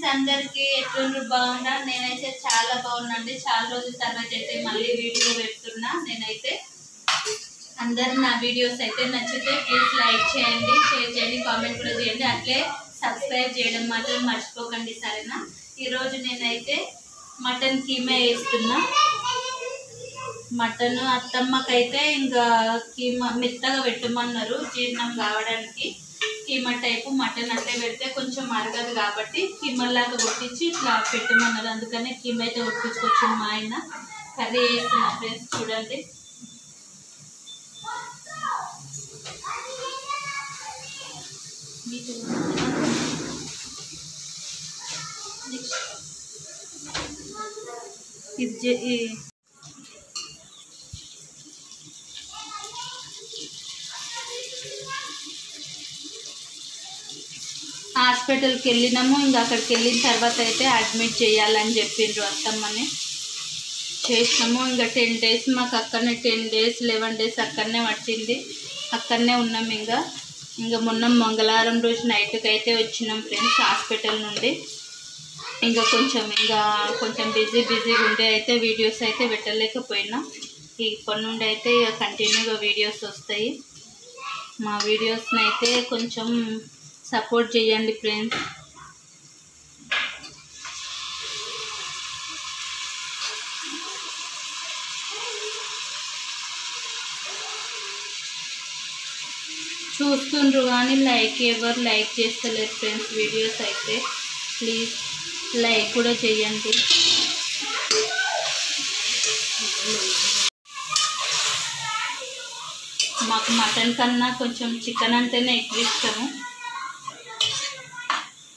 Friends అందరికి ఎట్లుండ్రు బాగున్నా? నేనైతే చాలా బాగున్నాండి. చాలా రోజుల తర్వాత అయితే మళ్ళీ వీడియో పెడుతున్నా. నేనైతే అందరు నా వీడియోస్ అయితే నచ్చితే ప్లీజ్ లైక్ చేయండి, షేర్ చేయండి, కామెంట్ కూడా చేయండి. అట్లే సబ్స్క్రైబ్ చేయడం మాత్రం మర్చిపోకండి, సరేనా? ఈరోజు నేనైతే మటన్ కీమా వేస్తున్నా. మటన్ అత్తమ్మకైతే ఇంకా కీమా మెత్తగా పెట్టమన్నారు జీర్ణం కావడానికి. కీమా టైపు మటన్ అట్లే పెడితే కొంచెం అరగదు కాబట్టి కీమల్లాగా కొట్టించి ఇట్లా పెట్టమన్నారు. అందుకనే కీమా అయితే కొట్టించుకొచ్చింది మా ఆయన. కర్రీ వేస్తున్నా ఫ్రెండ్స్, చూడండి. ఇది హాస్పిటల్కి వెళ్ళినాము. ఇంకా అక్కడికి వెళ్ళిన తర్వాత అయితే అడ్మిట్ చేయాలని చెప్పిండ్రు అత్తమ్మని. చేసినాము. ఇంకా 10 days మాకు అక్కడనే 10 days 11 days అక్కడనే పట్టింది. అక్కడనే ఉన్నాం. ఇంకా మొన్న మంగళవారం రోజు నైట్కి అయితే వచ్చినాం ఫ్రెండ్స్ హాస్పిటల్ నుండి. ఇంకా కొంచెం బిజీగా ఉండే అయితే వీడియోస్ అయితే పెట్టలేకపోయినా. ఇప్పటి నుండి అయితే కంటిన్యూగా వీడియోస్ వస్తాయి. మా వీడియోస్ని అయితే కొంచెం సపోర్ట్ చేయండి ఫ్రెండ్స్. చూస్తుండ్రు కానీ ఎవరు లైక్ చేస్తలేరు ఫ్రెండ్స్ వీడియోస్ అయితే. ప్లీజ్ లైక్ కూడా చేయండి. మాకు మటన్ కన్నా కొంచెం చికెన్ అంటేనే ఎక్కువ ఇష్టము.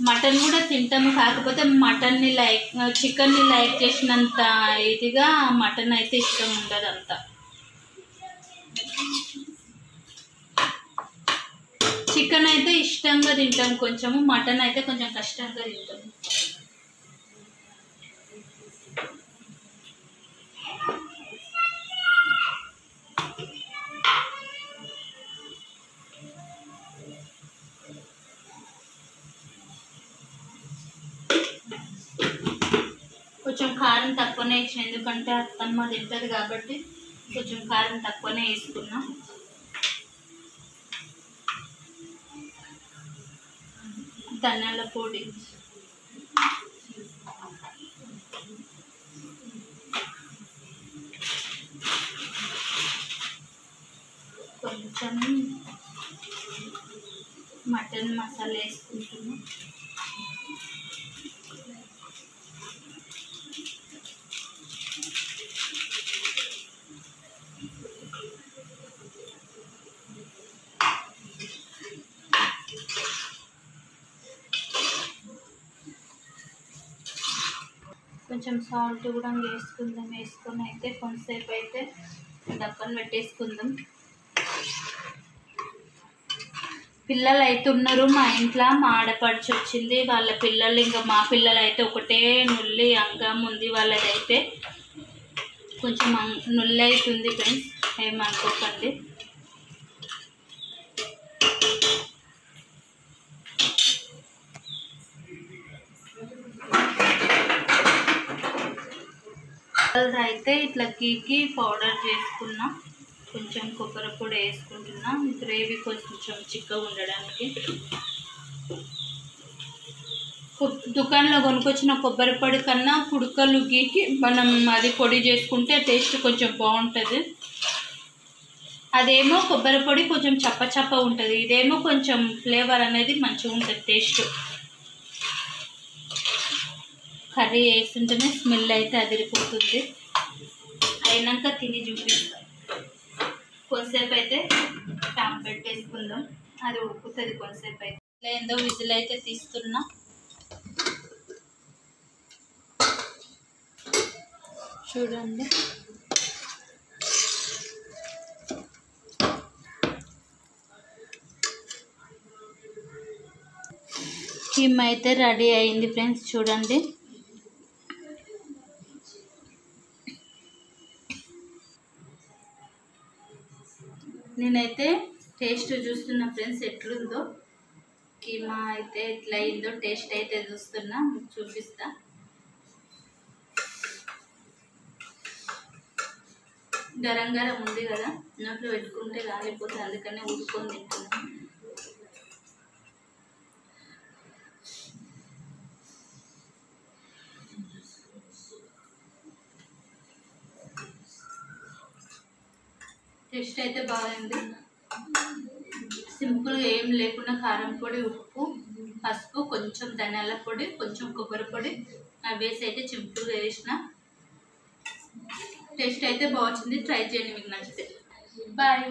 మటన్ కూడా తింటాము, కాకపోతే చికెన్ని లైక్ చేసినంత ఇదిగా మటన్ అయితే ఇష్టం ఉండదు అంత. చికెన్ అయితే ఇష్టంగా తింటాం కొంచెము, మటన్ అయితే కొంచెం కష్టంగా తింటాము. కొంచెం కారం తక్కువనే వేసిన, ఎందుకంటే అత్తమ్మ తింటుంది కాబట్టి కొంచెం కారం తక్కువనే వేసుకున్నా. ధనియాల పొడి, కొంచెం మటన్ మసాలా వేసుకుంటున్నాం. కొంచెం సాల్ట్ కూడా వేసుకొని అయితే కొంతసేపు అయితే దక్కన పెట్టేసుకుందాం. పిల్లలు అయితే ఉన్నారు మా ఇంట్లో. మా ఆడపడిచి వచ్చింది, వాళ్ళ పిల్లలు. ఇంకా మా పిల్లలు అయితే ఒకటే నుల్లి అంగం ఉంది వాళ్ళదైతే. కొంచెం నుల్లి అవుతుంది ఫ్రెండ్స్, ఏమనుకోకండి. అయితే ఇట్లా గీకి పౌడర్ చేసుకున్నా. కొంచెం కొబ్బరి పొడి వేసుకుంటున్నా, గ్రేవీ కొంచెం చిక్కగా ఉండడానికి. దుకాణంలో కొనుక్కొచ్చిన కొబ్బరి పొడి కన్నా కుడుకలు గీకి మనం అది పొడి చేసుకుంటే టేస్ట్ కొంచెం బాగుంటుంది. అదేమో కొబ్బరి పొడి కొంచెం చప్ప ఉంటుంది, ఇదేమో కొంచెం ఫ్లేవర్ అనేది మంచిగా ఉంటుంది టేస్ట్. కర్రీ వేస్తుంటేనే స్మెల్ అయితే అదిరిపోతుంది. అయినాక తిని చూపిస్తాం. కొంతసేపు అయితే ట్యాప్ పెట్టేసుకుందాం, అది ఉడుకుతుంది కొంతసేపు అయితే. ఏందో విజిల్ అయితే తీస్తున్నా. చూడండి, కీమా అయితే రెడీ అయింది ఫ్రెండ్స్. చూడండి, నేనైతే టేస్ట్ చూస్తున్నా ఫ్రెండ్స్ ఎట్లుందో. కీమా అయితే ఎట్లా అయిందో టేస్ట్ అయితే చూస్తున్నా, చూపిస్తా. గరం గరం ఉంది కదా, నోట్లో పెట్టుకుంటే రాలిపోతుంది, అందుకనే ఉడుకొని తింటున్నా. టేస్ట్ అయితే బాగుంది. సింపుల్గా ఏం లేకుండా కారం పొడి, ఉప్పు, పసుపు, కొంచెం ధనియాల పొడి, కొంచెం కొబ్బరి పొడి అవి వేసి అయితే సింపుల్గా వేసిన. టేస్ట్ అయితే బాగుంది. ట్రై చేయండి మీకు నచ్చితే. బాయ్.